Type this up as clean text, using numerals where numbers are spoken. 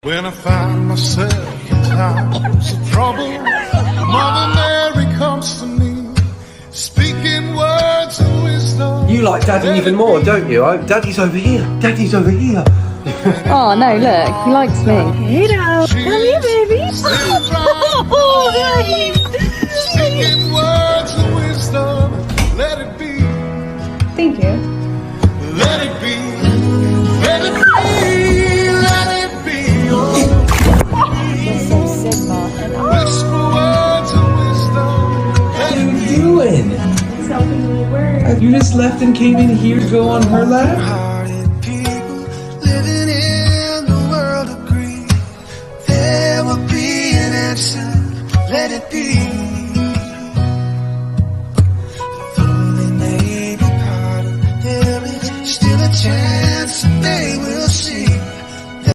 When I find myself in times of trouble, Mother Mary comes to me, speaking words of wisdom. You like Daddy even more, don't you? Daddy's over here. Daddy's over here. Oh no, look, he likes me. Hey now, come here, baby. Oh, baby. Speaking words of wisdom, let it be. Thank you. Let it be. Let it be. Let it be. Oh. You're so sick, Martin. Whisper words of wisdom. What are you doing? He's helping me work. You just left and came in here to go on her lap?